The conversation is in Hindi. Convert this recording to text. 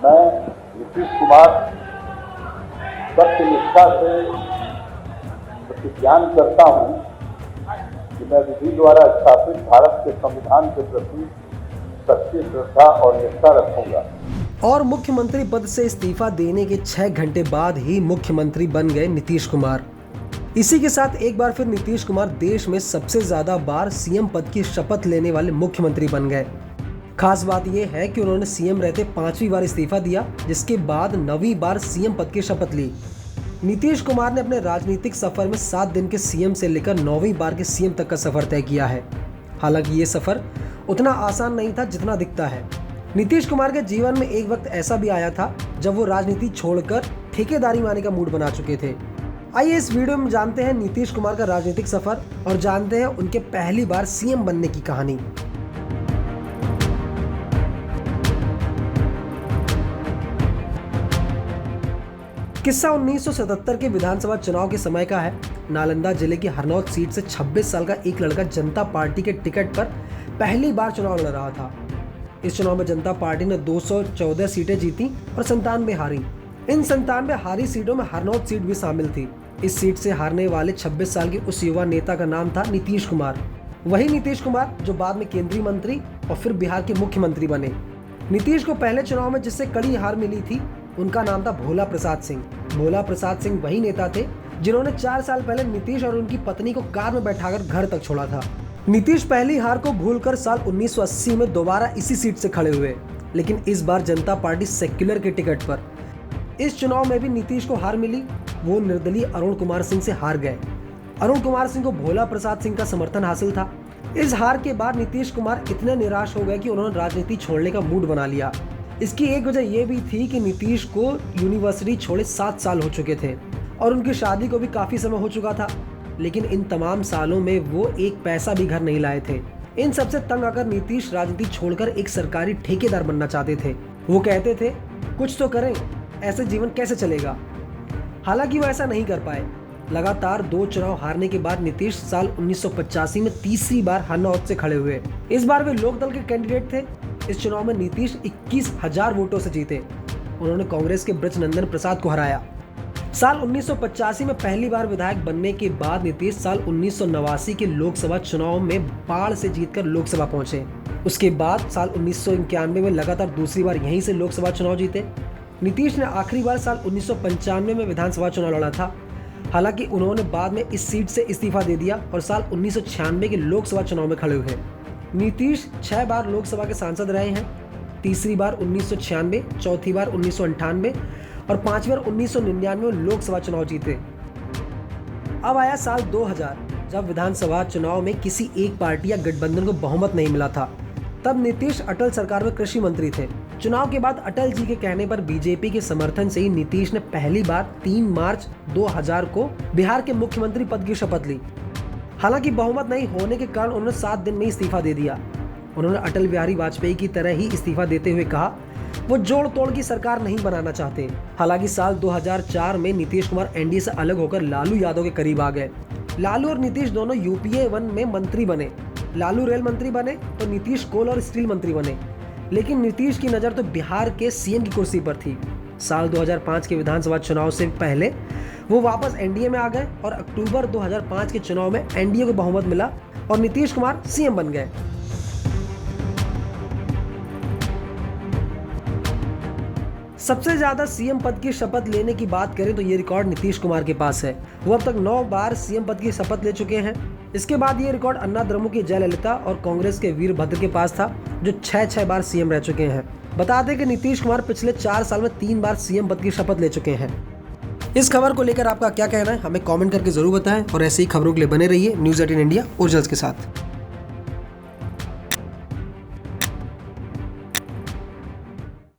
मैं नीतीश कुमार सत्यनिष्ठा से प्रतिज्ञान करता हूं कि मैं विधि द्वारा स्थापित भारत के संविधान के प्रति सच्ची श्रद्धा और निष्ठा रखूंगा। और मुख्यमंत्री पद से इस्तीफा देने के 6 घंटे बाद ही मुख्यमंत्री बन गए नीतीश कुमार। इसी के साथ एक बार फिर नीतीश कुमार देश में सबसे ज्यादा बार सीएम पद की शपथ लेने वाले मुख्यमंत्री बन गए। खास बात यह है कि उन्होंने सीएम रहते 5वीं बार इस्तीफा दिया, जिसके बाद 9वीं बार सीएम पद की शपथ ली। नीतीश कुमार ने अपने राजनीतिक सफर में 7 दिन के सीएम से लेकर 9वीं बार के सीएम तक का सफर तय किया है। हालांकि ये सफर उतना आसान नहीं था जितना दिखता है। नीतीश कुमार के जीवन में एक वक्त ऐसा भी आया था जब वो राजनीति छोड़कर ठेकेदारी मारने का मूड बना चुके थे। आइए इस वीडियो में जानते हैं नीतीश कुमार का राजनीतिक सफर और जानते हैं उनके पहली बार सीएम बनने की कहानी। किस्सा 1977 के विधानसभा चुनाव के समय का है। नालंदा जिले की हरनौत सीट से 26 साल का एक लड़का जनता पार्टी के टिकट पर पहली बार चुनाव लड़ रहा था। इस चुनाव में जनता पार्टी ने 214 सीटें जीती और 97 हारी। इन 97 हारी सीटों में हरनौत सीट भी शामिल थी। इस सीट से हारने वाले 26 साल के उस युवा नेता का नाम था नीतीश कुमार। वही नीतीश कुमार जो बाद में केंद्रीय मंत्री और फिर बिहार के मुख्यमंत्री बने। नीतीश को पहले चुनाव में जिससे कड़ी हार मिली थी, उनका नाम था भोला प्रसाद सिंह। भोला प्रसाद सिंह वही नेता थे जिन्होंने 4 साल पहले नीतीश और उनकी पत्नी को कार में बैठाकर घर तक छोड़ा था। नीतीश पहली हार को भूलकर साल 1980 में दोबारा इसी सीट से खड़े हुए, लेकिन इस बार जनता पार्टी सेक्युलर के टिकट पर। इस चुनाव में भी नीतीश को हार मिली। वो निर्दलीय अरुण कुमार सिंह से हार गए। अरुण कुमार सिंह को भोला प्रसाद सिंह का समर्थन हासिल था। इस हार के बाद नीतीश कुमार इतने निराश हो गए कि उन्होंने राजनीति छोड़ने का मूड बना लिया। इसकी एक वजह यह भी थी कि नीतीश को यूनिवर्सिटी छोड़े 7 साल हो चुके थे और उनकी शादी को भी काफी समय हो चुका था, लेकिन इन तमाम सालों में वो एक पैसा भी घर नहीं लाए थे। इन सबसे तंग आकर नीतीश राजनीति छोड़कर एक सरकारी ठेकेदार बनना चाहते थे। वो कहते थे कुछ तो करें, ऐसे जीवन कैसे चलेगा। हालांकि वो ऐसा नहीं कर पाए। लगातार 2 चुनाव हारने के बाद नीतीश साल 1985 में तीसरी बार हरनौत से खड़े हुए। इस बार वे लोकदल के कैंडिडेट थे। इस चुनाव में नीतीश 21,000 वोटों से जीते। उन्होंने कांग्रेस के ब्रजनंदन प्रसाद को हराया। साल 1985 में पहली बार विधायक बनने के बाद नीतीश साल 1989 के लोकसभा चुनाव में बाढ़ से जीतकर लोकसभा पहुंचे। उसके बाद साल 1991 में लगातार दूसरी बार यहीं से लोकसभा चुनाव जीते। नीतीश ने आखिरी बार साल 1995 में विधानसभा चुनाव लड़ा था। हालांकि उन्होंने बाद में इस सीट से इस्तीफा दे दिया और साल 1996 के लोकसभा चुनाव में खड़े हुए। नीतीश 6 बार लोकसभा के सांसद रहे हैं। तीसरी बार 1996, चौथी बार 1998 और 5वीं बार 1999 में लोकसभा चुनाव जीते। अब आया साल 2000, जब विधानसभा चुनाव में किसी एक पार्टी या गठबंधन को बहुमत नहीं मिला था। तब नीतीश अटल सरकार में कृषि मंत्री थे। चुनाव के बाद अटल जी के कहने पर बीजेपी के समर्थन से ही नीतीश ने पहली बार 3 मार्च 2000 को बिहार के मुख्यमंत्री पद की शपथ ली। हालांकि बहुमत नहीं होने के कारण उन्होंने 7 दिन में इस्तीफा दे दिया। उन्होंने अटल बिहारी वाजपेयी की तरह ही इस्तीफा देते हुए कहा वो जोड़ तोड़ की सरकार नहीं बनाना चाहते। हालांकि साल 2004 में नीतीश कुमार एनडीए से अलग होकर लालू यादव के करीब आ गए। लालू और नीतीश दोनों यूपीए 1 में मंत्री बने। लालू रेल मंत्री बने तो नीतीश कोल और स्टील मंत्री बने। लेकिन नीतीश की नज़र तो बिहार के सीएम की कुर्सी पर थी। साल 2005 के विधानसभा चुनाव से पहले वो वापस एनडीए में आ गए और अक्टूबर 2005 के चुनाव में एनडीए को बहुमत मिला और नीतीश कुमार सीएम बन गए। सबसे ज्यादा सीएम पद की शपथ लेने की बात करें तो ये रिकॉर्ड नीतीश कुमार के पास है। वो अब तक 9 बार सीएम पद की शपथ ले चुके हैं। इसके बाद ये रिकॉर्ड अन्ना द्रमुक की जयललिता और कांग्रेस के वीरभद्र के पास था, जो 6 बार सीएम रह चुके हैं। बता दें कि नीतीश कुमार पिछले 4 साल में 3 बार सीएम पद की शपथ ले चुके हैं। इस खबर को लेकर आपका क्या कहना है, हमें कमेंट करके जरूर बताएं और ऐसी ही खबरों के लिए बने रहिए न्यूज़ 18 इंडिया ओरिजिनल्स के साथ।